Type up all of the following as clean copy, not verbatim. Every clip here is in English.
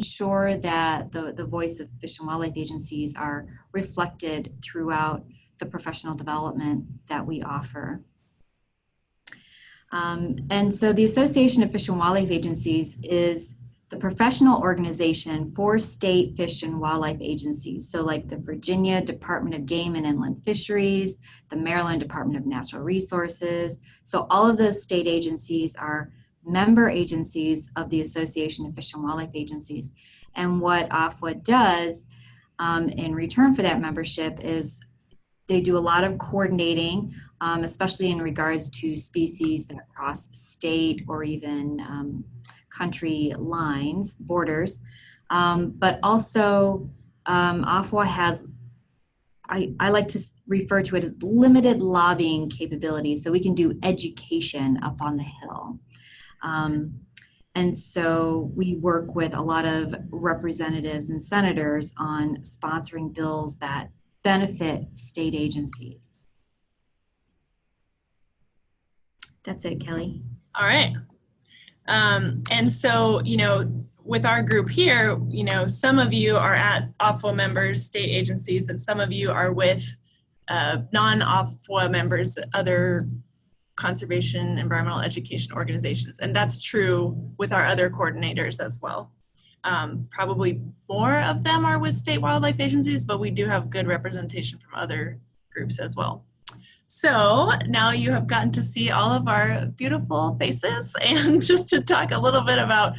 sure that the voice of fish and wildlife agencies are reflected throughout the professional development that we offer. And so the Association of Fish and Wildlife Agencies is the professional organization for state fish and wildlife agencies. So like the Virginia Department of Game and Inland Fisheries, the Maryland Department of Natural Resources. So all of those state agencies are member agencies of the Association of Fish and Wildlife Agencies. And what AFWA does in return for that membership is they do a lot of coordinating, especially in regards to species that cross state or even country lines, borders. But also AFWA has, I like to refer to it as limited lobbying capabilities. So we can do education up on the Hill. And so we work with a lot of representatives and senators on sponsoring bills that benefit state agencies. That's it, Kelly. All right. And so, you know, with our group here, you know, some of you are at AFWA members, state agencies, and some of you are with non-AFWA members, other conservation, environmental education organizations. And that's true with our other coordinators as well. Probably more of them are with state wildlife agencies, but we do have good representation from other groups as well. So now you have gotten to see all of our beautiful faces, and just to talk a little bit about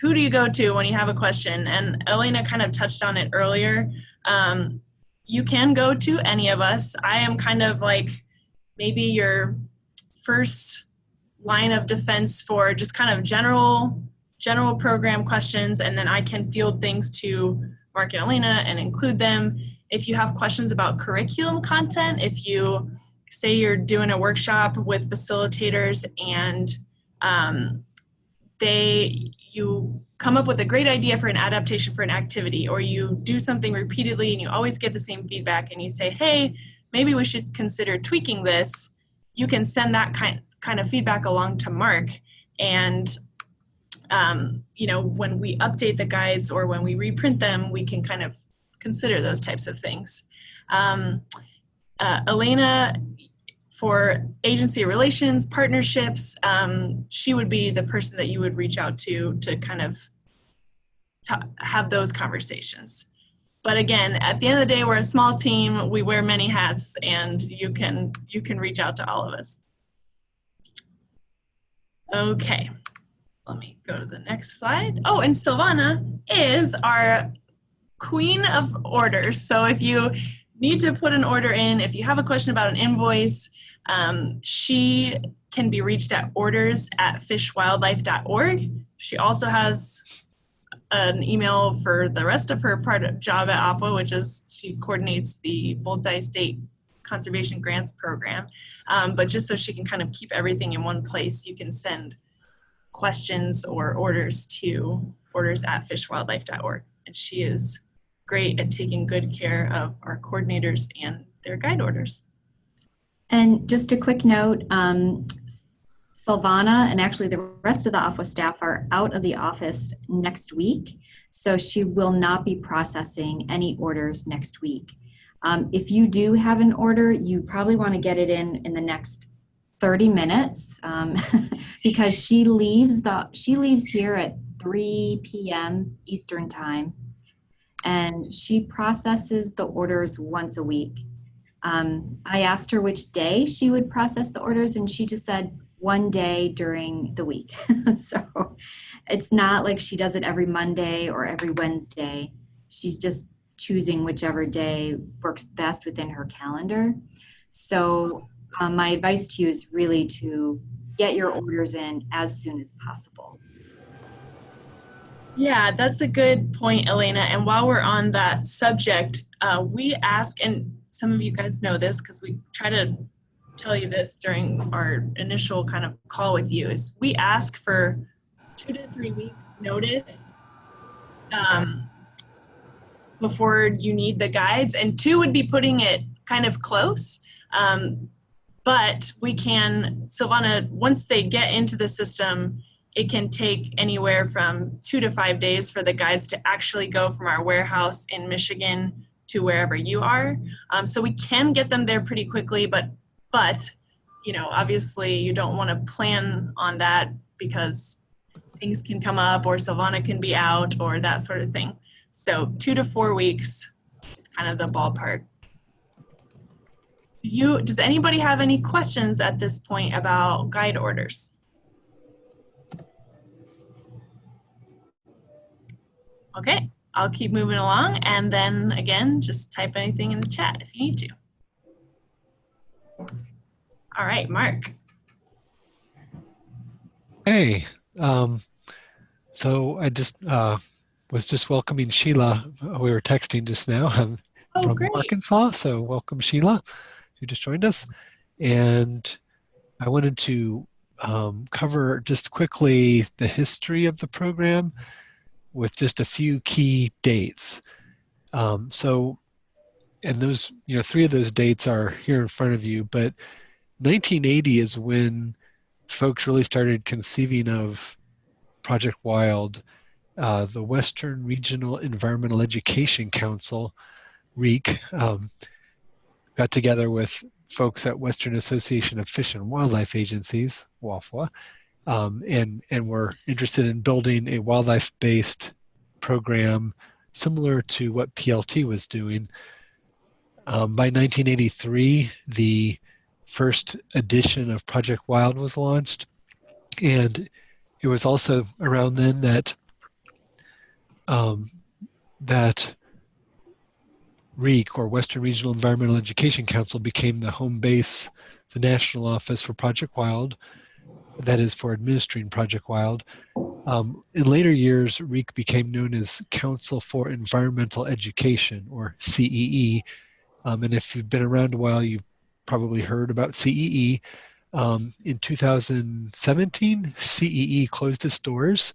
who do you go to when you have a question? And Alena kind of touched on it earlier. You can go to any of us. I am kind of like maybe your first line of defense for just kind of general program questions, and then I can field things to Mark and Alena and include them. If you have questions about curriculum content, if you say you're doing a workshop with facilitators and you come up with a great idea for an adaptation for an activity, or you do something repeatedly and you always get the same feedback and you say, hey, maybe we should consider tweaking this, you can send that kind of feedback along to Mark. And you know, when we update the guides or when we reprint them, we can kind of consider those types of things. Alena, for agency relations, partnerships, she would be the person that you would reach out to kind of have those conversations. But again, at the end of the day, we're a small team, we wear many hats, and you can reach out to all of us. Okay. Let me go to the next slide. Oh, and Silvana is our queen of orders. So if you need to put an order in, if you have a question about an invoice, she can be reached at orders@fishwildlife.org. She also has an email for the rest of her job at AFWA, which is she coordinates the multi-state conservation grants program. But just so she can kind of keep everything in one place, you can send questions or orders to orders@fishwildlife.org. And she is great at taking good care of our coordinators and their guide orders. And just a quick note, Silvana and actually the rest of the AFWA staff are out of the office next week, so she will not be processing any orders next week. If you do have an order, you probably want to get it in the next 30 minutes because she leaves here at 3 p.m. Eastern time, and she processes the orders once a week. I asked her which day she would process the orders, and she just said one day during the week. So it's not like she does it every Monday or every Wednesday. She's just choosing whichever day works best within her calendar. So my advice to you is really to get your orders in as soon as possible. Yeah, that's a good point, Alena. And while we're on that subject, we ask, and some of you guys know this because we try to tell you this during our initial kind of call with you, is we ask for 2 to 3 weeks notice before you need the guides, and 2 would be putting it kind of close. But we can, Silvana, once they get into the system, it can take anywhere from 2 to 5 days for the guides to actually go from our warehouse in Michigan to wherever you are. So we can get them there pretty quickly, but you know, obviously you don't want to plan on that because things can come up or Silvana can be out or that sort of thing. So 2 to 4 weeks is kind of the ballpark. Does anybody have any questions at this point about guide orders? Okay, I'll keep moving along, and then again, just type anything in the chat if you need to. All right, Mark. Hey, so I just was just welcoming Sheila. We were texting just now from Great. Arkansas, so welcome Sheila, who just joined us. And I wanted to cover just quickly the history of the program with just a few key dates. And those, 3 of those dates are here in front of you, but 1980 is when folks really started conceiving of Project Wild. The Western Regional Environmental Education Council, REEC, got together with folks at Western Association of Fish and Wildlife Agencies, AFWA, and were interested in building a wildlife-based program similar to what PLT was doing. By 1983, the first edition of Project Wild was launched, and it was also around then that that REEC, or Western Regional Environmental Education Council, became the home base, the national office for Project Wild, that is for administering Project Wild. In later years, REEC became known as Council for Environmental Education, or CEE. And if you've been around a while, you've probably heard about CEE. In 2017, CEE closed its doors,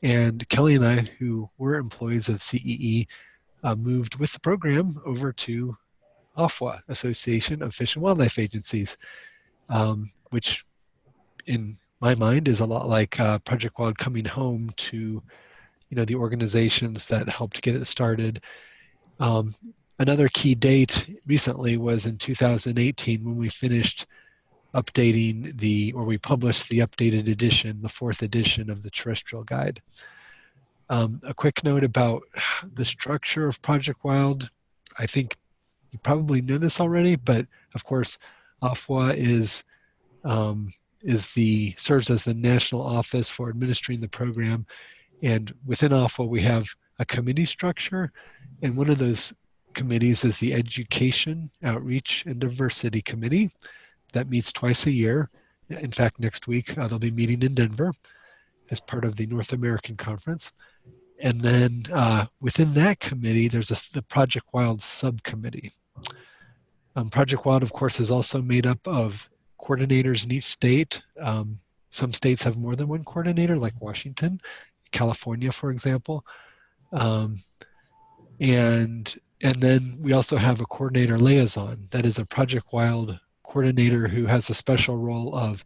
and Kelly and I, who were employees of CEE, moved with the program over to AFWA, Association of Fish and Wildlife Agencies, which in my mind is a lot like Project Wild coming home to the organizations that helped get it started. Another key date recently was in 2018 when we finished updating we published the updated edition, the 4th edition of the terrestrial guide. A quick note about the structure of Project Wild. I think you probably know this already, but of course, AFWA serves as the national office for administering the program, and within AFWA we have a committee structure, and one of those committees is the Education, Outreach, and Diversity Committee that meets twice a year. In fact, next week they'll be meeting in Denver as part of the North American Conference. And then within that committee, there's the Project Wild subcommittee. Project Wild, of course, is also made up of coordinators in each state. Some states have more than one coordinator, like Washington, California, for example. And then we also have a coordinator liaison. That is a Project Wild coordinator who has a special role of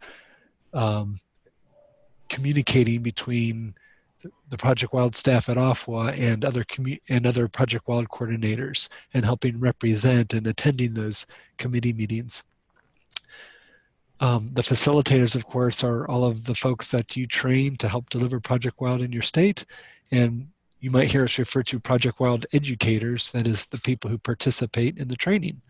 communicating between the Project Wild staff at AFWA and other Project Wild coordinators, and helping represent and attending those committee meetings. The facilitators, of course, are all of the folks that you train to help deliver Project Wild in your state, and you might hear us refer to Project Wild educators, that is the people who participate in the training.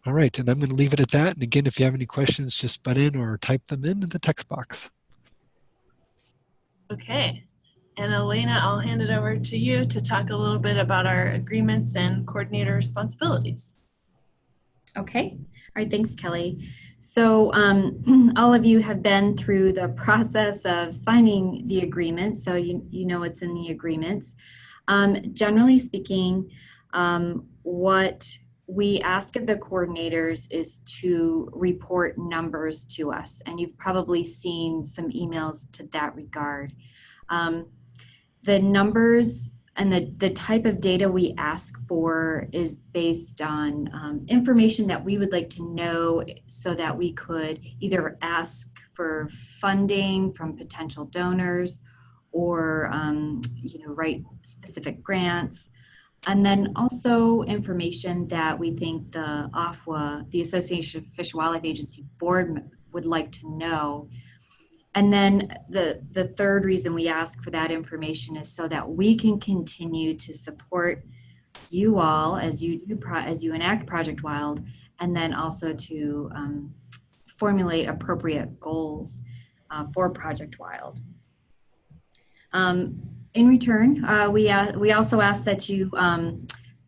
All right, and I'm going to leave it at that. And again, if you have any questions, just butt in or type them in the text box. Okay, and Alena, I'll hand it over to you to talk a little bit about our agreements and coordinator responsibilities. Okay, all right, thanks, Kelly. So all of you have been through the process of signing the agreement, so you know what's in the agreements. Generally speaking, what we ask of the coordinators is to report numbers to us, and you've probably seen some emails to that regard. The numbers And the type of data we ask for is based on information that we would like to know so that we could either ask for funding from potential donors or write specific grants. And then also information that we think the AFWA, the Association of Fish and Wildlife Agency Board, would like to know. And then the third reason we ask for that information is so that we can continue to support you all as you enact Project Wild, and then also to formulate appropriate goals for Project Wild. In return, we also ask that you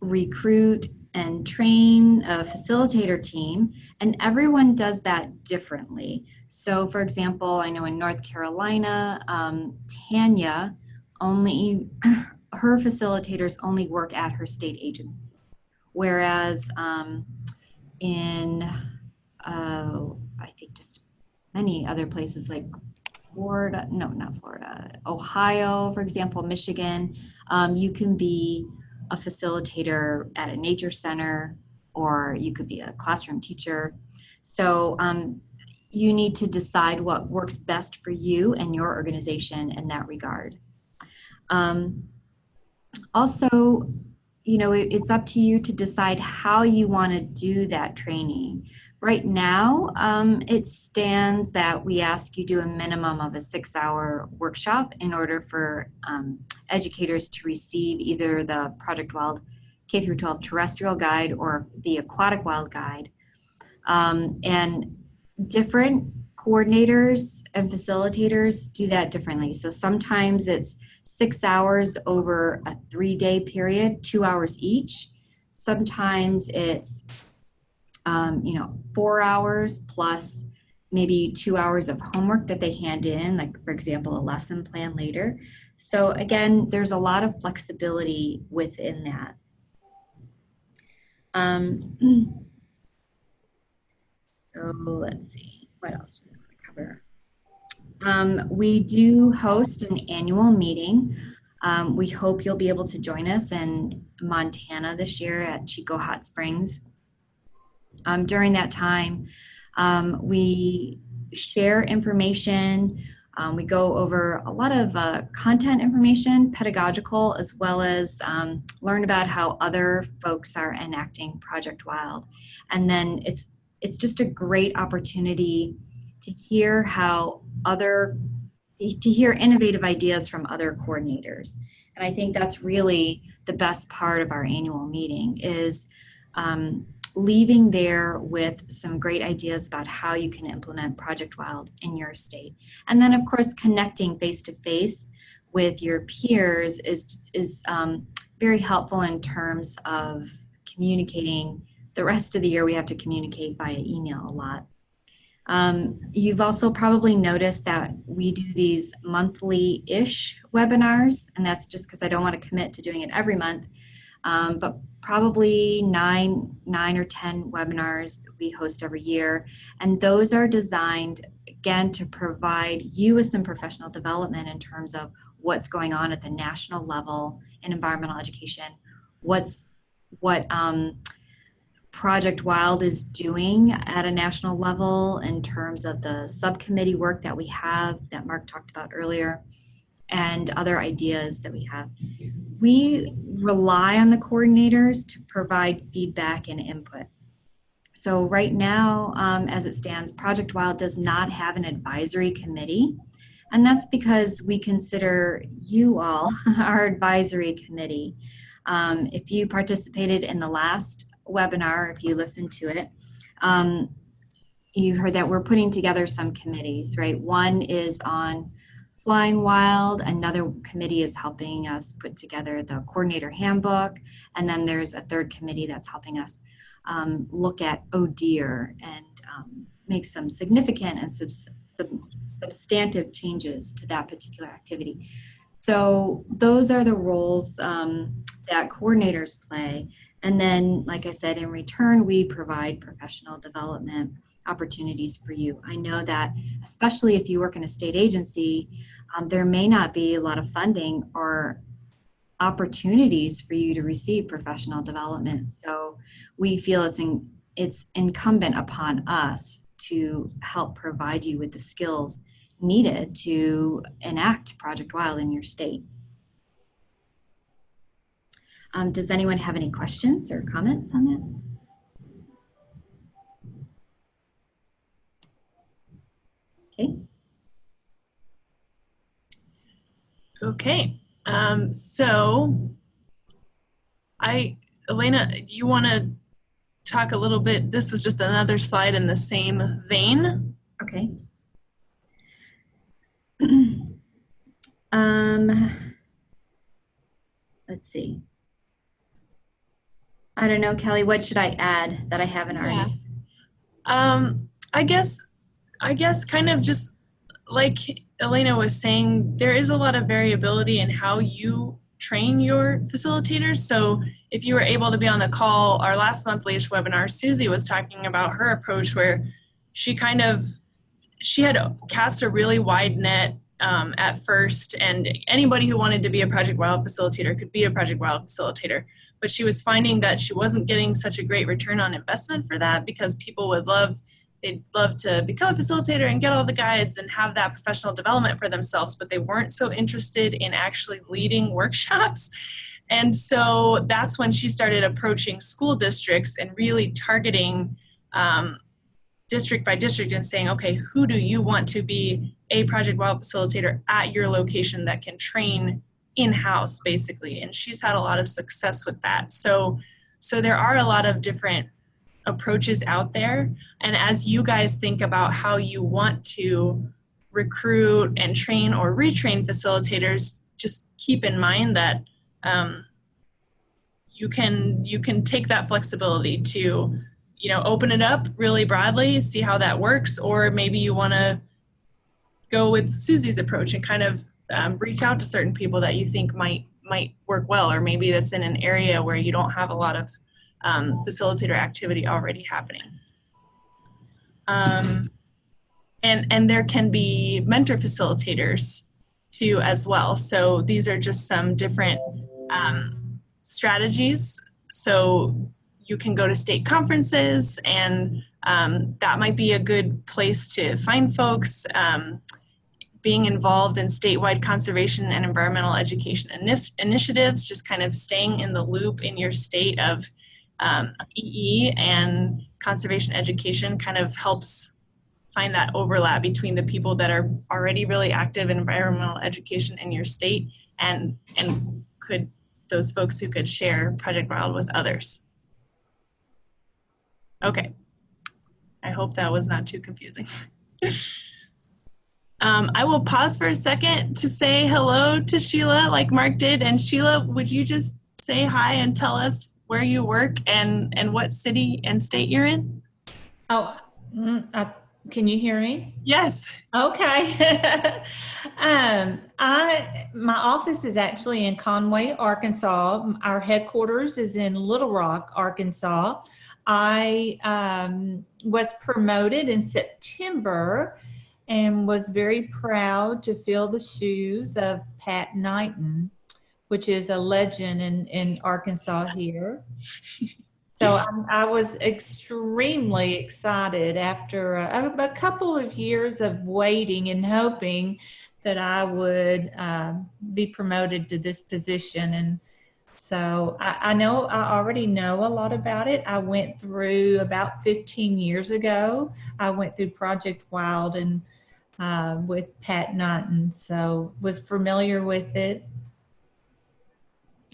recruit and train a facilitator team, and everyone does that differently. So for example, I know in North Carolina, Tanya her facilitators only work at her state agency. Whereas in, I think just many other places like Florida, no, not Florida, Ohio, for example, Michigan, you can be a facilitator at a nature center, or you could be a classroom teacher. So you need to decide what works best for you and your organization in that regard. Also, it's up to you to decide how you want to do that training. Right now, it stands that we ask you do a minimum of a 6-hour workshop in order for educators to receive either the Project Wild K-12 terrestrial guide or the Aquatic Wild guide. And different coordinators and facilitators do that differently. So sometimes it's 6 hours over a 3-day period, 2 hours each. Sometimes it's 4 hours plus maybe 2 hours of homework that they hand in, like for example, a lesson plan later. So again, there's a lot of flexibility within that. So let's see, what else do we want to cover? We do host an annual meeting. We hope you'll be able to join us in Montana this year at Chico Hot Springs. During that time, we share information. We go over a lot of content information, pedagogical, as well as learn about how other folks are enacting Project Wild. And then it's just a great opportunity to hear hear innovative ideas from other coordinators. And I think that's really the best part of our annual meeting is leaving there with some great ideas about how you can implement Project Wild in your state. And then of course, connecting face-to-face with your peers is very helpful in terms of communicating. The rest of the year we have to communicate via email a lot. You've also probably noticed that we do these monthly-ish webinars, and that's just because I don't want to commit to doing it every month. But probably nine or 10 webinars that we host every year. And those are designed, again, to provide you with some professional development in terms of what's going on at the national level in environmental education, what Project Wild is doing at a national level in terms of the subcommittee work that we have that Mark talked about earlier, and other ideas that we have. We rely on the coordinators to provide feedback and input. So right now, as it stands, Project Wild does not have an advisory committee, and that's because we consider you all our advisory committee. If you participated in the last webinar, if you listened to it, you heard that we're putting together some committees, right? One is on Flying Wild, another committee is helping us put together the coordinator handbook, and then there's a third committee that's helping us look at ODEER and make some significant and substantive changes to that particular activity. So those are the roles that coordinators play. And then, like I said, in return, we provide professional development opportunities for you. I know that, especially if you work in a state agency, there may not be a lot of funding or opportunities for you to receive professional development. So we feel it's incumbent upon us to help provide you with the skills needed to enact Project Wild in your state. Does anyone have any questions or comments on that? Okay. Okay. So Alena, do you want to talk a little bit? This was just another slide in the same vein. Okay. Let's see. I don't know, Kelly, what should I add that I haven't already said? I guess kind of just like Alena was saying, there is a lot of variability in how you train your facilitators. So if you were able to be on the call, our last monthly webinar, Susie was talking about her approach where she had cast a really wide net at first, and anybody who wanted to be a Project Wild facilitator could be a Project Wild facilitator. But she was finding that she wasn't getting such a great return on investment for that, because people they'd love to become a facilitator and get all the guides and have that professional development for themselves, but they weren't so interested in actually leading workshops. And so that's when she started approaching school districts and really targeting district by district and saying, okay, who do you want to be a Project Wild facilitator at your location that can train in-house, basically? And she's had a lot of success with that. So there are a lot of different approaches out there. And as you guys think about how you want to recruit and train or retrain facilitators, just keep in mind that you can take that flexibility to, open it up really broadly, see how that works, or maybe you want to go with Susie's approach and kind of reach out to certain people that you think might work well, or maybe that's in an area where you don't have a lot of facilitator activity already happening. And there can be mentor facilitators too as well. So these are just some different strategies. So you can go to state conferences, and that might be a good place to find folks. Being involved in statewide conservation and environmental education initiatives, just kind of staying in the loop in your state of EE and conservation education kind of helps find that overlap between the people that are already really active in environmental education in your state and those folks who could share Project Wild with others. Okay, I hope that was not too confusing. I will pause for a second to say hello to Sheila like Mark did. And Sheila, would you just say hi and tell us where you work and what city and state you're in? Oh, can you hear me? Yes. Okay. My office is actually in Conway, Arkansas. Our headquarters is in Little Rock, Arkansas. I was promoted in September and was very proud to fill the shoes of Pat Knighton, which is a legend in Arkansas here. So I was extremely excited after a couple of years of waiting and hoping that I would be promoted to this position. And so I already know a lot about it. I went through about 15 years ago. I went through Project Wild and with Pat Knighton, so was familiar with it.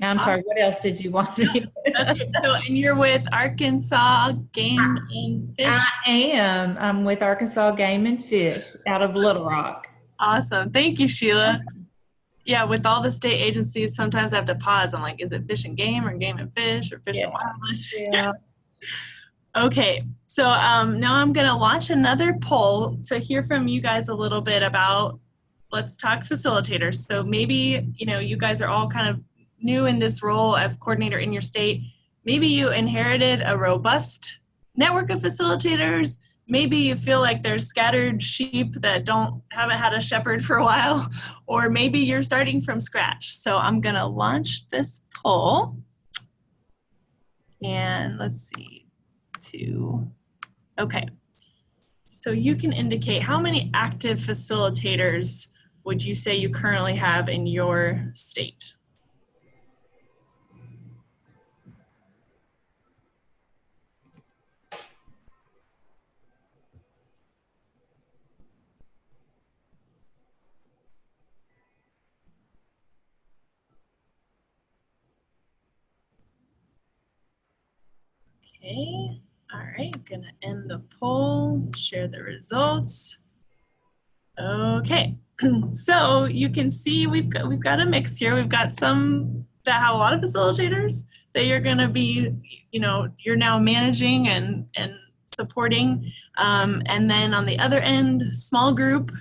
I'm sorry, what else did you want me to? That's good. So, and you're with Arkansas Game and Fish? I am. I'm with Arkansas Game and Fish out of Little Rock. Awesome. Thank you, Sheila. Yeah, with all the state agencies, sometimes I have to pause. I'm like, is it Fish and Game or Game and Fish or Fish and Wildlife? Yeah. Okay, so now I'm going to launch another poll to hear from you guys a little bit about, let's talk facilitators. So maybe, you guys are all kind of new in this role as coordinator in your state. Maybe you inherited a robust network of facilitators. maybe you feel like there's scattered sheep that haven't had a shepherd for a while, or maybe you're starting from scratch. So I'm gonna launch this poll, and let's see, okay. So you can indicate how many active facilitators would you say you currently have in your state? Okay, all right, gonna end the poll, share the results. Okay, so you can see we've got a mix here. We've got some that have a lot of facilitators that you're gonna be, you're now managing and supporting. And then on the other end, small group,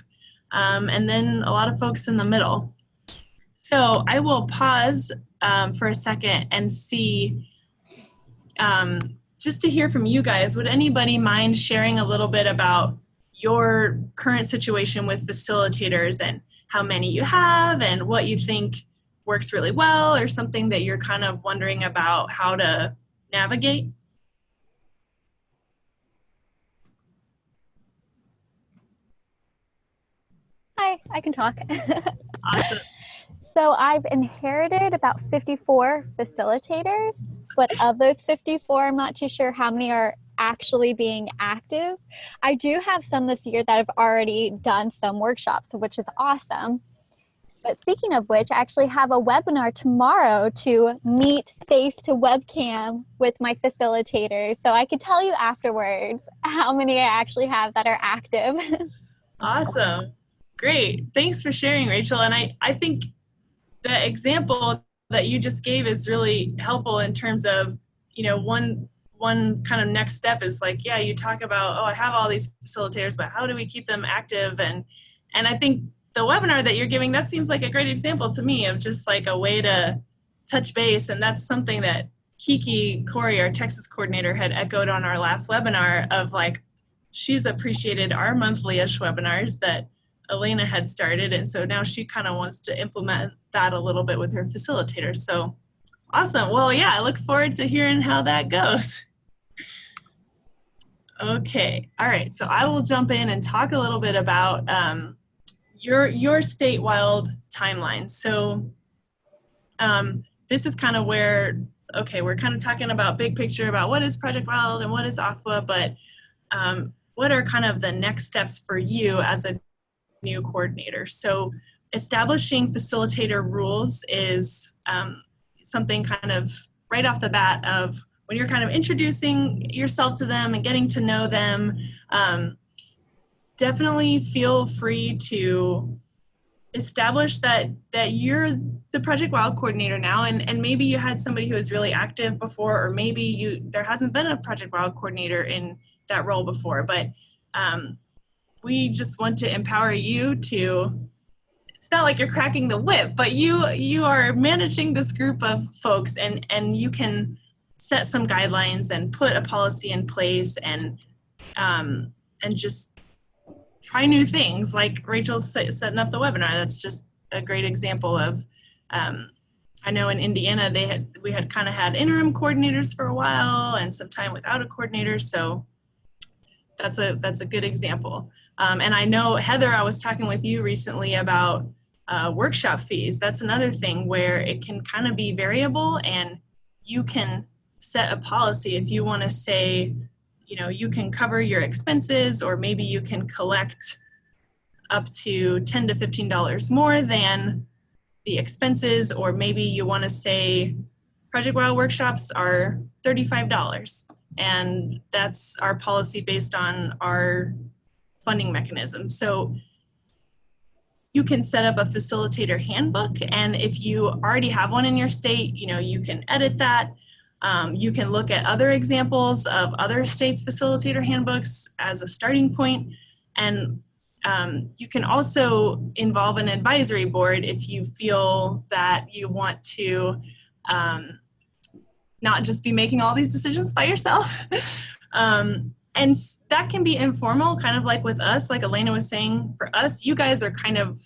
and then a lot of folks in the middle. So I will pause for a second and see, just to hear from you guys, would anybody mind sharing a little bit about your current situation with facilitators and how many you have and what you think works really well, or something that you're kind of wondering about how to navigate? Hi, I can talk. Awesome. So I've inherited about 54 facilitators, but of those 54, I'm not too sure how many are actually being active. I do have some this year that have already done some workshops, which is awesome. But speaking of which, I actually have a webinar tomorrow to meet face to webcam with my facilitators. So I could tell you afterwards how many I actually have that are active. Awesome. Great. Thanks for sharing, Rachel. And I think the example that you just gave is really helpful in terms of, one kind of next step is like, yeah, you talk about, oh, I have all these facilitators, but how do we keep them active? And I think the webinar that you're giving, that seems like a great example to me of just like a way to touch base. And that's something that Kiki Corey, our Texas coordinator, had echoed on our last webinar of like, she's appreciated our monthly-ish webinars that Alena had started, and so now she kind of wants to implement that a little bit with her facilitators. So awesome. Well, yeah, I look forward to hearing how that goes. Okay, all right, so I will jump in and talk a little bit about your state wild timeline. So this is kind of where, okay, we're kind of talking about big picture about what is Project Wild and what is AFWA, but what are kind of the next steps for you as a new coordinator? So establishing facilitator rules is something kind of right off the bat of when you're kind of introducing yourself to them and getting to know them. Definitely feel free to establish that you're the Project Wild coordinator now, and maybe you had somebody who was really active before, or maybe there hasn't been a Project Wild coordinator in that role before, but we just want to empower you to, it's not like you're cracking the whip, but you are managing this group of folks, and you can set some guidelines and put a policy in place and just try new things. Like Rachel's setting up the webinar. That's just a great example of, I know in Indiana we had kind of had interim coordinators for a while and some time without a coordinator. So that's a good example. And I know, Heather, I was talking with you recently about workshop fees. That's another thing where it can kind of be variable, and you can set a policy if you want to say, you can cover your expenses, or maybe you can collect up to $10 to $15 more than the expenses, or maybe you want to say Project Wild workshops are $35, and that's our policy based on our funding mechanism. So you can set up a facilitator handbook, and if you already have one in your state, you can edit that. You can look at other examples of other states' facilitator handbooks as a starting point, and you can also involve an advisory board if you feel that you want to not just be making all these decisions by yourself. And that can be informal, kind of like with us, like Alena was saying. For us, you guys are kind of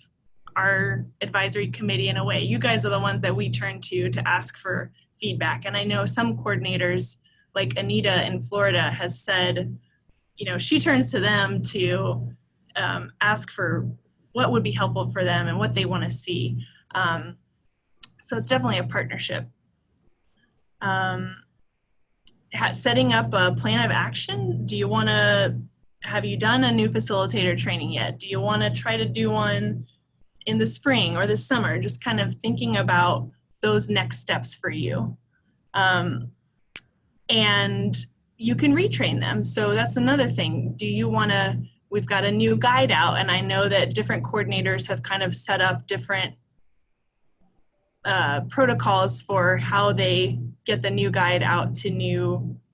our advisory committee in a way. You guys are the ones that we turn to ask for feedback. And I know some coordinators, like Anita in Florida, has said, you know, she turns to them to ask for what would be helpful for them and what they want to see. So it's definitely a partnership. Setting up a plan of action. Do you want to, have you done a new facilitator training yet? Do you want to try to do one in the spring or the summer? Just kind of thinking about those next steps for you. And you can retrain them. So that's another thing. Do you want to, we've got a new guide out, and I know that different coordinators have kind of set up different protocols for how they get the new guide out to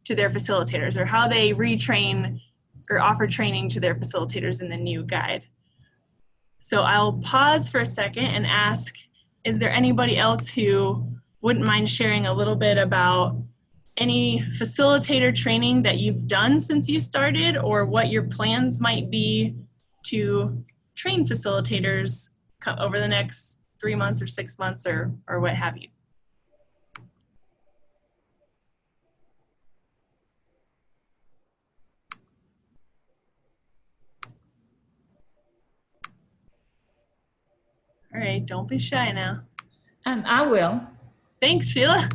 their facilitators, or how they retrain or offer training to their facilitators in the new guide. So I'll pause for a second and ask, is there anybody else who wouldn't mind sharing a little bit about any facilitator training that you've done since you started, or what your plans might be to train facilitators over the next 3 months or 6 months or what have you? All right, don't be shy now. I will. Thanks, Sheila.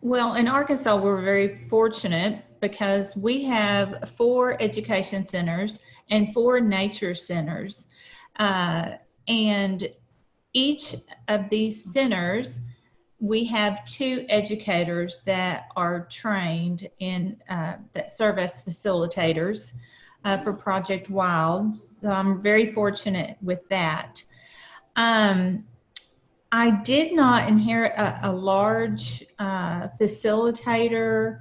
Well, in Arkansas, we're very fortunate because we have 4 education centers and 4 nature centers. And each of these centers, we have 2 educators that are trained in, that serve as facilitators for Project Wild. So I'm very fortunate with that. I did not inherit a large facilitator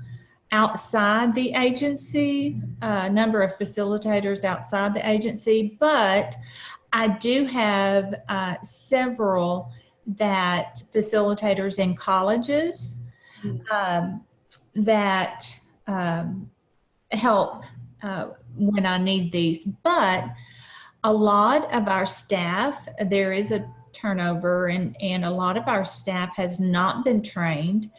outside the agency, a number of facilitators outside the agency, but I do have several facilitators in colleges that help when I need these. But a lot of our staff, there is a turnover, and a lot of our staff has not been trained.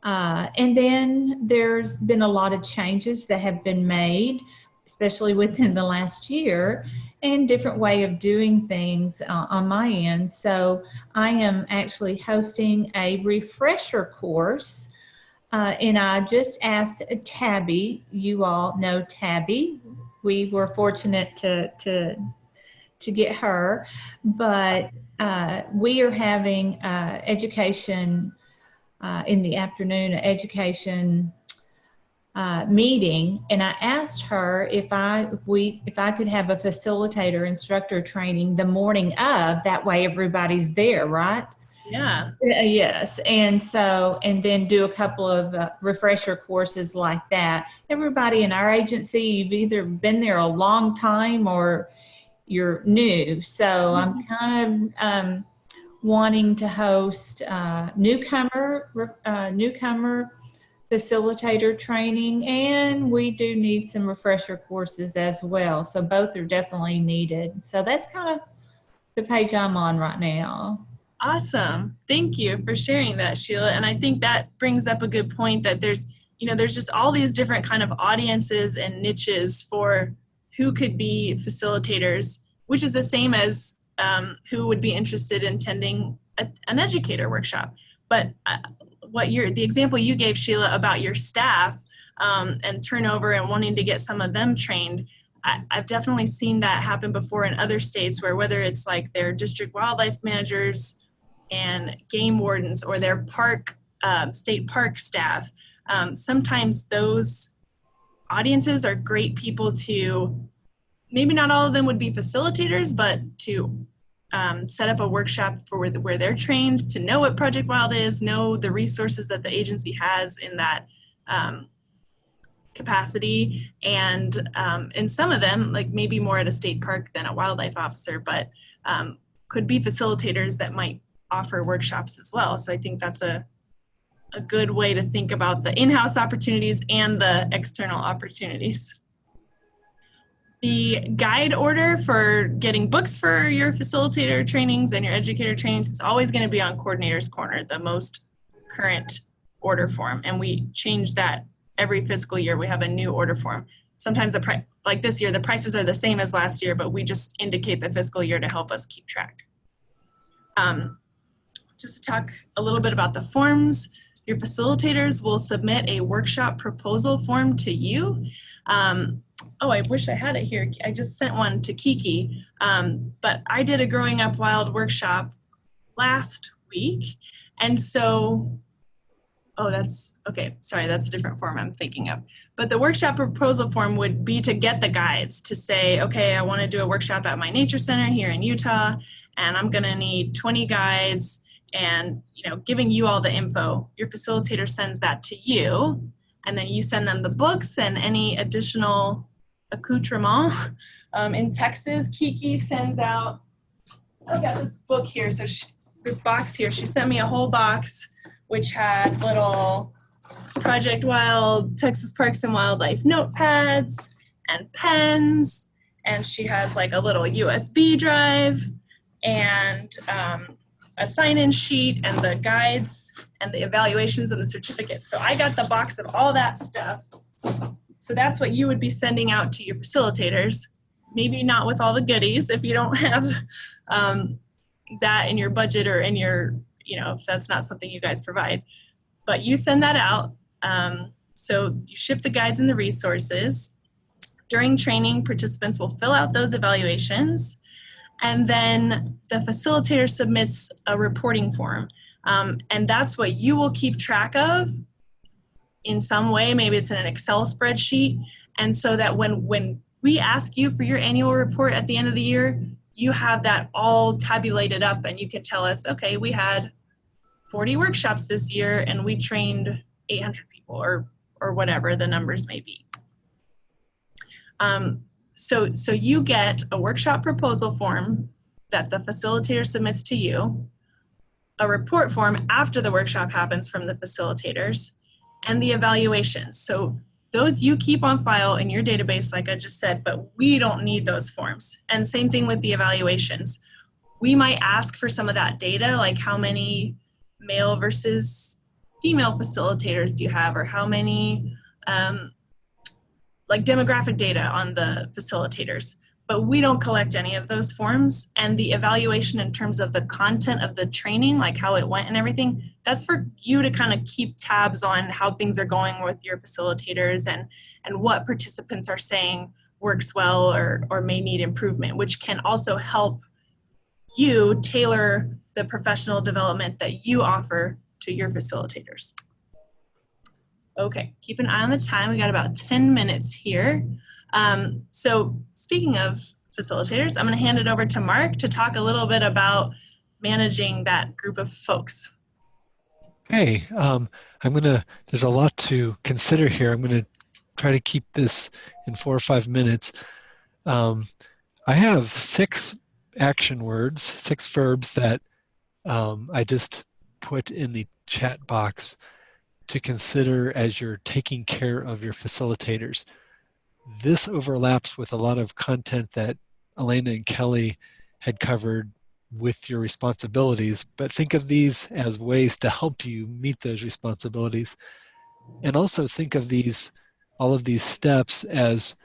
And then there's been a lot of changes that have been made, especially within the last year, and different way of doing things on my end. So I am actually hosting a refresher course, and I just asked Tabby. You all know Tabby. We were fortunate to get her, but we are having education in the afternoon, education meeting, and I asked her if I could have a facilitator instructor training the morning of. That way, everybody's there, right? Yeah. Yes, and then do a couple of refresher courses like that. Everybody in our agency, you've either been there a long time or you're new. So I'm kind of wanting to host newcomer facilitator training, and we do need some refresher courses as well. So both are definitely needed. So that's kind of the page I'm on right now. Awesome. Thank you for sharing that, Sheila. And I think that brings up a good point, that there's just all these different kind of audiences and niches for who could be facilitators, which is the same as who would be interested in attending an educator workshop. But the example you gave, Sheila, about your staff and turnover and wanting to get some of them trained, I've definitely seen that happen before in other states, where whether it's like their district wildlife managers and game wardens or their state park staff, sometimes those audiences are great people to, maybe not all of them would be facilitators, but to set up a workshop for where they're trained to know what Project Wild is, know the resources that the agency has in that capacity. And some of them, like maybe more at a state park than a wildlife officer, but could be facilitators that might offer workshops as well. So I think that's a a good way to think about the in-house opportunities and the external opportunities. The guide order for getting books for your facilitator trainings and your educator trainings is always going to be on Coordinator's Corner, the most current order form. And we change that every fiscal year. We have a new order form. Sometimes like this year, the prices are the same as last year, but we just indicate the fiscal year to help us keep track. Just to talk a little bit about the forms, your facilitators will submit a workshop proposal form to you. Oh, I wish I had it here. I just sent one to Kiki, but I did a Growing Up Wild workshop last week. And so, oh, that's, okay, sorry, that's a different form I'm thinking of. But the workshop proposal form would be to get the guides to say, okay, I want to do a workshop at my nature center here in Utah, and I'm going to need 20 guides and, you know, giving you all the info. Your facilitator sends that to you, and then you send them the books and any additional accoutrement. In Texas, Kiki sends out, I got this book here, so this box here, she sent me a whole box which had little Project Wild, Texas Parks and Wildlife notepads and pens, and she has like a little USB drive and a sign-in sheet and the guides and the evaluations and the certificates. So I got the box of all that stuff. So that's what you would be sending out to your facilitators. Maybe not with all the goodies if you don't have that in your budget or in your, you know, if that's not something you guys provide. But you send that out. So you ship the guides and the resources. During training, participants will fill out those evaluations. And then the facilitator submits a reporting form. And that's what you will keep track of in some way. Maybe it's in an Excel spreadsheet. And so that when we ask you for your annual report at the end of the year, you have that all tabulated up and you can tell us, okay, we had 40 workshops this year and we trained 800 people or whatever the numbers may be. So you get a workshop proposal form that the facilitator submits to you, a report form after the workshop happens from the facilitators, and the evaluations. So those you keep on file in your database, like I just said, but we don't need those forms. And same thing with the evaluations. We might ask for some of that data, like how many male versus female facilitators do you have, or how many like demographic data on the facilitators, but we don't collect any of those forms. And the evaluation in terms of the content of the training, like how it went and everything, that's for you to kind of keep tabs on how things are going with your facilitators and what participants are saying works well or may need improvement, which can also help you tailor the professional development that you offer to your facilitators. Okay, keep an eye on the time. We got about 10 minutes here. So speaking of facilitators, I'm gonna hand it over to Mark to talk a little bit about managing that group of folks. Hey, there's a lot to consider here. I'm gonna try to keep this in 4 or 5 minutes. I have 6 action words, 6 verbs that I just put in the chat box to consider as you're taking care of your facilitators. This overlaps with a lot of content that Alena and Kelly had covered with your responsibilities, but think of these as ways to help you meet those responsibilities. And also think of all of these steps as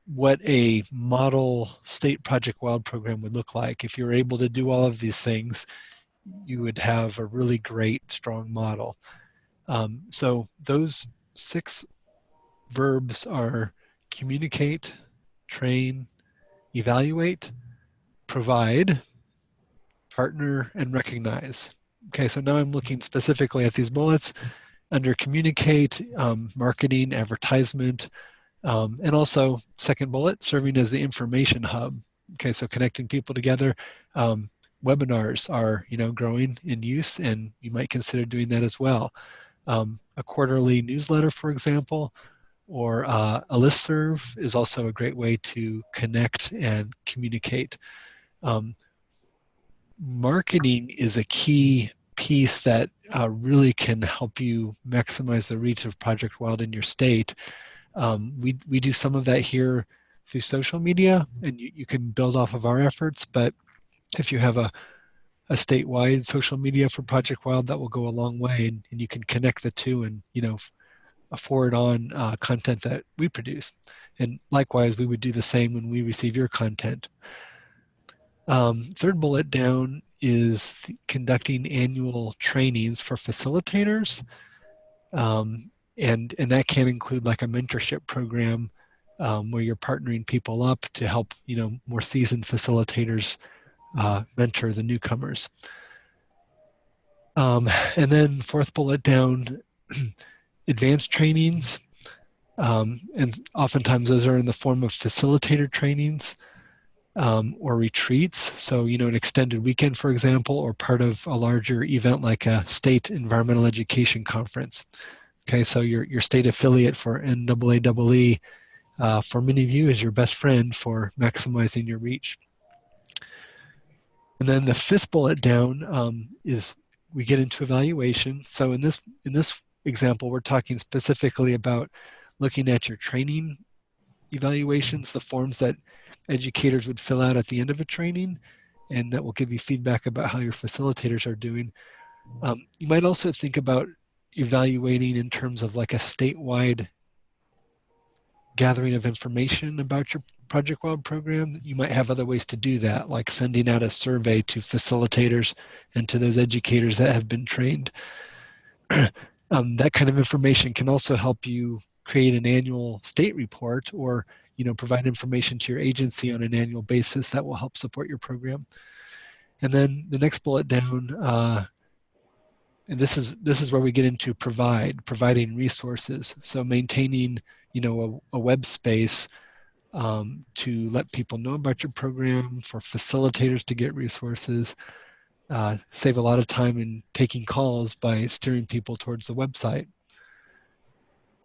what a model state Project Wild program would look like. If you're able to do all of these things, you would have a really great, strong model. So those 6 verbs are communicate, train, evaluate, provide, partner, and recognize. Okay, so now I'm looking specifically at these bullets under communicate, marketing, advertisement, and also second bullet, serving as the information hub. Okay, so connecting people together. Webinars are, growing in use, and you might consider doing that as well. A quarterly newsletter, for example, or a listserv is also a great way to connect and communicate. Marketing is a key piece that really can help you maximize the reach of Project Wild in your state. We do some of that here through social media, and you can build off of our efforts, but if you have a statewide social media for Project Wild, that will go a long way, and you can connect the two and, forward on content that we produce. And likewise, we would do the same when we receive your content. Third bullet down is conducting annual trainings for facilitators. And that can include like a mentorship program where you're partnering people up to help, more seasoned facilitators mentor the newcomers. And then fourth bullet down, advanced trainings. And oftentimes those are in the form of facilitator trainings or retreats. So, an extended weekend, for example, or part of a larger event like a state environmental education conference. Okay, so your state affiliate for NAAE, for many of you, is your best friend for maximizing your reach. And then the fifth bullet down is we get into evaluation. So in this example, we're talking specifically about looking at your training evaluations, the forms that educators would fill out at the end of a training, and that will give you feedback about how your facilitators are doing. You might also think about evaluating in terms of like a statewide gathering of information about your Project Wild program. You might have other ways to do that, like sending out a survey to facilitators and to those educators that have been trained. That kind of information can also help you create an annual state report, or provide information to your agency on an annual basis that will help support your program. And then the next bullet down, and this is where we get into providing resources. So maintaining, a web space to let people know about your program, for facilitators to get resources, save a lot of time in taking calls by steering people towards the website.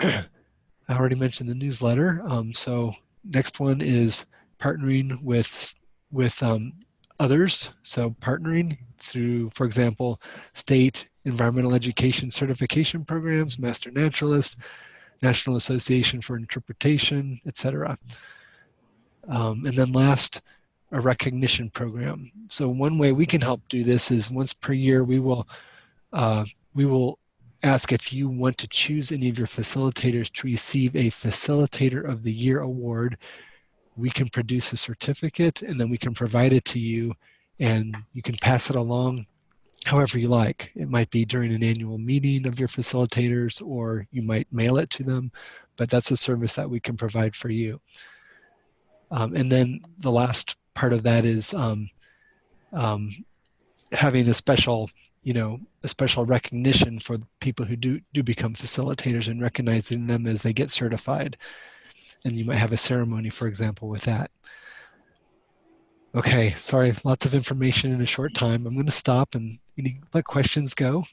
I already mentioned the newsletter. So next one is partnering with others. So partnering through, for example, state environmental education certification programs, Master Naturalist, National Association for Interpretation, etc. And then last, a recognition program. So one way we can help do this is once per year we will ask if you want to choose any of your facilitators to receive a Facilitator of the Year award. We can produce a certificate and then we can provide it to you, and you can pass it along however you like. It might be during an annual meeting of your facilitators, or you might mail it to them, but that's a service that we can provide for you. And then the last part of that is having a special recognition for people who do become facilitators, and recognizing them as they get certified. And you might have a ceremony, for example, with that. Okay, sorry, lots of information in a short time. I'm going to stop and let questions go.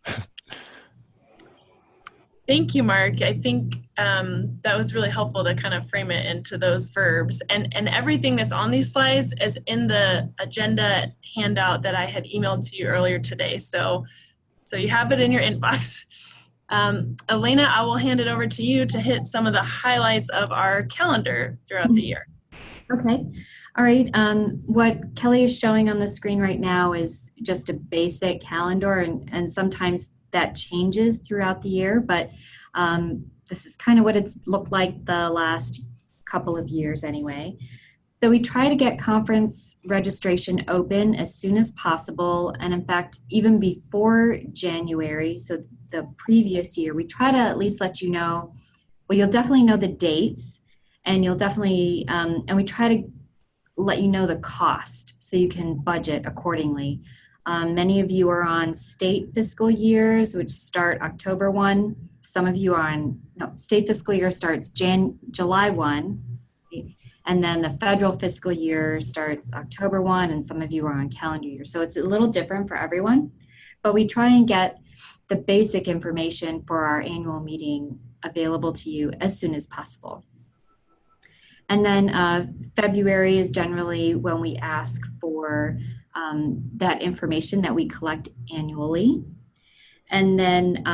Thank you, Mark. I think that was really helpful to kind of frame it into those verbs. And everything that's on these slides is in the agenda handout that I had emailed to you earlier today. So you have it in your inbox. Alena, I will hand it over to you to hit some of the highlights of our calendar throughout the year. Okay. All right. What Kelly is showing on the screen right now is just a basic calendar, and sometimes that changes throughout the year, but this is kind of what it's looked like the last couple of years anyway. So we try to get conference registration open as soon as possible, and in fact, even before January, so the previous year, we try to at least let you know, well, you'll definitely know the dates, and you'll definitely, and we try to let you know the cost so you can budget accordingly. Many of you are on state fiscal years, which start October 1. Some of you are on, state fiscal year starts July 1, and then the federal fiscal year starts October 1, and some of you are on calendar year. So it's a little different for everyone, but we try and get the basic information for our annual meeting available to you as soon as possible. And then February is generally when we ask for that information that we collect annually. And then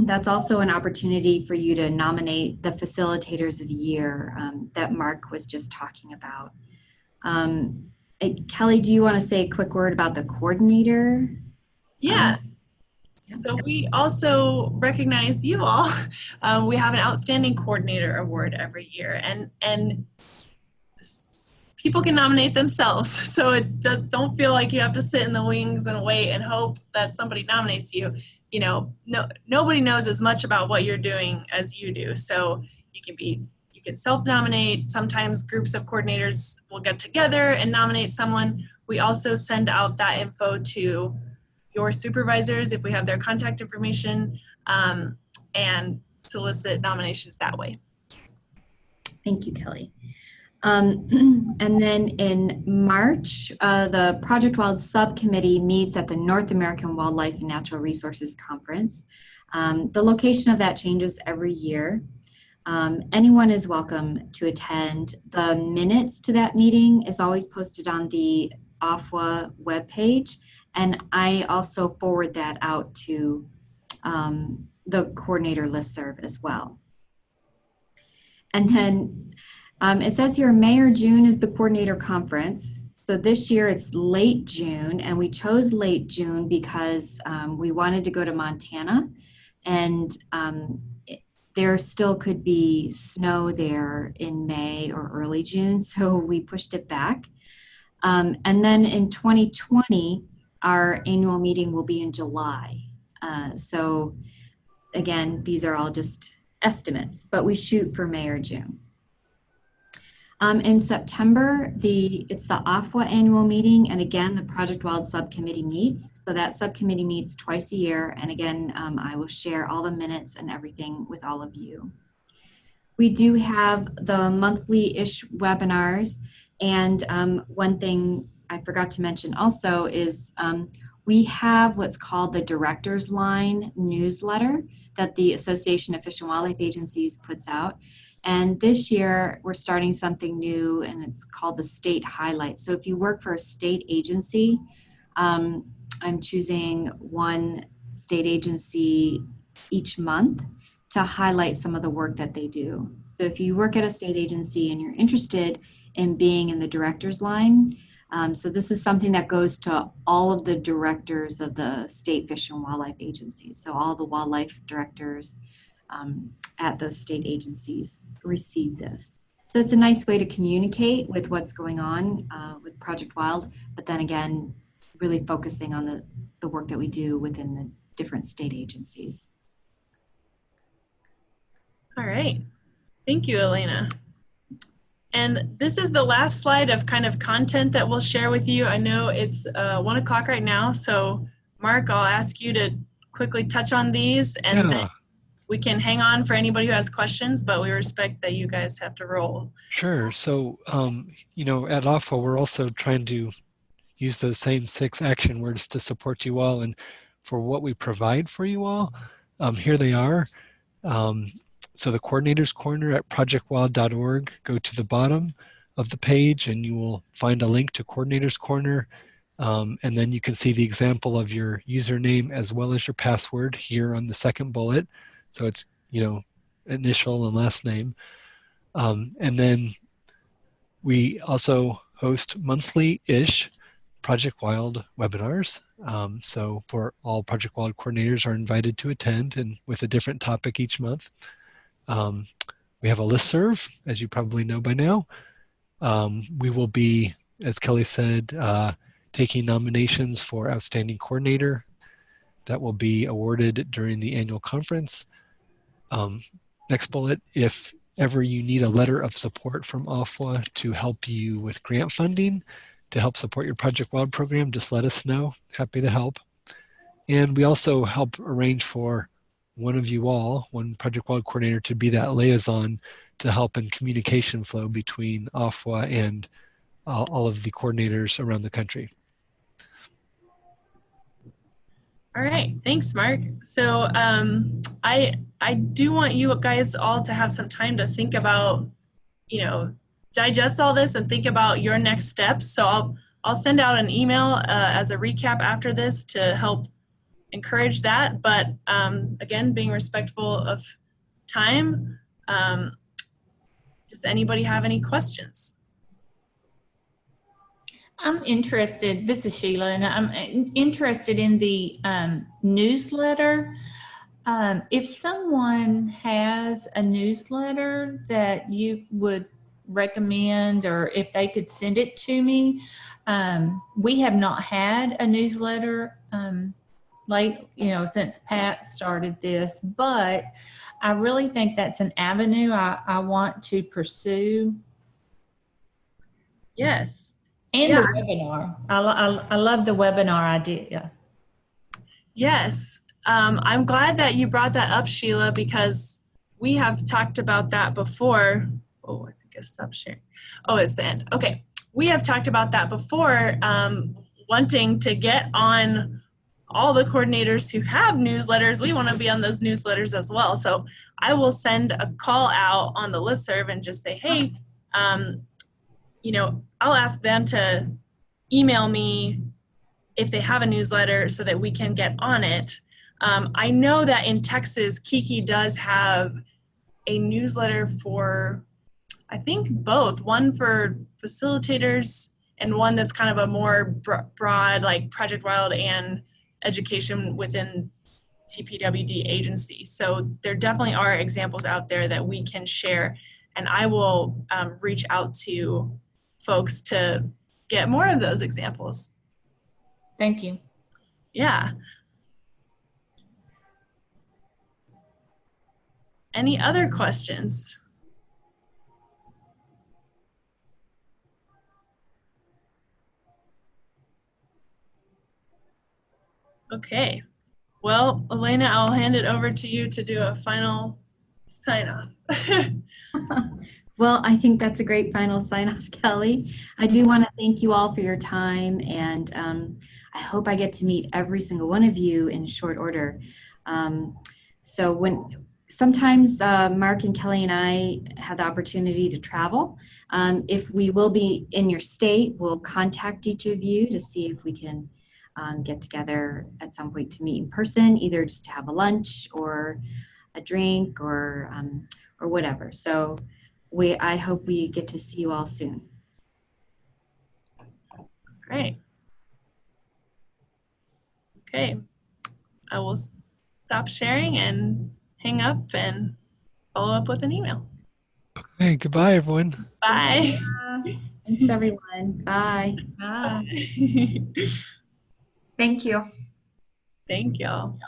that's also an opportunity for you to nominate the facilitators of the year that Mark was just talking about. Kelly, do you want to say a quick word about the coordinator? Yeah. So we also recognize you all. We have an Outstanding Coordinator Award every year, and people can nominate themselves. So it's just, don't feel like you have to sit in the wings and wait and hope that somebody nominates you. You know, nobody knows as much about what you're doing as you do. So you can self-nominate. Sometimes groups of coordinators will get together and nominate someone. We also send out that info to your supervisors if we have their contact information, and solicit nominations that way. Thank you, Kelly. And then in March, the Project Wild Subcommittee meets at the North American Wildlife and Natural Resources Conference. The location of that changes every year. Anyone is welcome to attend. The minutes to that meeting is always posted on the AFWA webpage, and I also forward that out to the coordinator listserv as well. And then it says here May or June is the coordinator conference. So this year it's late June, and we chose late June because we wanted to go to Montana, and there still could be snow there in May or early June, so we pushed it back. And then in 2020, our annual meeting will be in July. So again, these are all just estimates, but we shoot for May or June. In September, it's the AFWA annual meeting, and again, the Project Wild subcommittee meets. So that subcommittee meets twice a year, and again, I will share all the minutes and everything with all of you. We do have the monthly-ish webinars, and one thing I forgot to mention also is we have what's called the Director's Line newsletter that the Association of Fish and Wildlife Agencies puts out. And this year, we're starting something new, and it's called the State Highlights. So if you work for a state agency, I'm choosing one state agency each month to highlight some of the work that they do. So if you work at a state agency and you're interested in being in the director's line, so this is something that goes to all of the directors of the state fish and wildlife agencies. So all the wildlife directors at those state agencies receive this. So it's a nice way to communicate with what's going on with Project Wild, but then again, really focusing on the work that we do within the different state agencies. All right, thank you, Alena. And this is the last slide of kind of content that we'll share with you. I know it's 1 o'clock right now, so Mark, I'll ask you to quickly touch on these, and then we can hang on for anybody who has questions, but we respect that you guys have to roll. Sure. So, you know, at AFWA, we're also trying to use those same 6 action words to support you all. And for what we provide for you all, here they are. So the Coordinator's Corner at projectwild.org, go to the bottom of the page and you will find a link to Coordinator's Corner. And then you can see the example of your username as well as your password here on the second bullet. So it's, you know, initial and last name. And then we also host monthly-ish Project Wild webinars. So for all Project Wild coordinators are invited to attend, and with a different topic each month. We have a listserv, as you probably know by now. We will be, as Kelly said, taking nominations for Outstanding Coordinator that will be awarded during the annual conference. Next bullet, if ever you need a letter of support from AFWA to help you with grant funding, to help support your Project Wild program, just let us know. Happy to help. And we also help arrange for one of you all, one Project Wild coordinator, to be that liaison to help in communication flow between AFWA and all of the coordinators around the country. All right, thanks, Mark. So I do want you guys all to have some time to think about, you know, digest all this and think about your next steps. So I'll send out an email as a recap after this to help encourage that, but again, being respectful of time. Does anybody have any questions? I'm interested, this is Sheila, and I'm interested in the newsletter. If someone has a newsletter that you would recommend, or if they could send it to me, we have not had a newsletter since Pat started this, but I really think that's an avenue I want to pursue. Yes. And Yeah. the webinar. I love the webinar idea. Yes. I'm glad that you brought that up, Sheila, because we have talked about that before. Oh, I think I stopped sharing. Oh, it's the end. Okay. We have talked about that before, wanting to get on all the coordinators who have newsletters. We want to be on those newsletters as well. So I will send a call out on the listserv and just say, hey, I'll ask them to email me if they have a newsletter so that we can get on it. I know that in Texas, Kiki does have a newsletter for, I think both, one for facilitators and one that's kind of a more broad, like Project Wild and education within TPWD agency. So there definitely are examples out there that we can share, and I will reach out to folks to get more of those examples. Thank you. Yeah. Any other questions? Okay. Well, Alena, I'll hand it over to you to do a final sign off. Well, I think that's a great final sign off, Kelly. I do want to thank you all for your time, and I hope I get to meet every single one of you in short order. Sometimes Mark and Kelly and I have the opportunity to travel. If we will be in your state, we'll contact each of you to see if we can get together at some point to meet in person, either just to have a lunch or a drink or whatever. So I hope we get to see you all soon. Great. Okay. I will stop sharing and hang up and follow up with an email. Okay, goodbye, everyone. Bye. Thanks, everyone. Bye. Bye. Bye. Thank you. Thank y'all.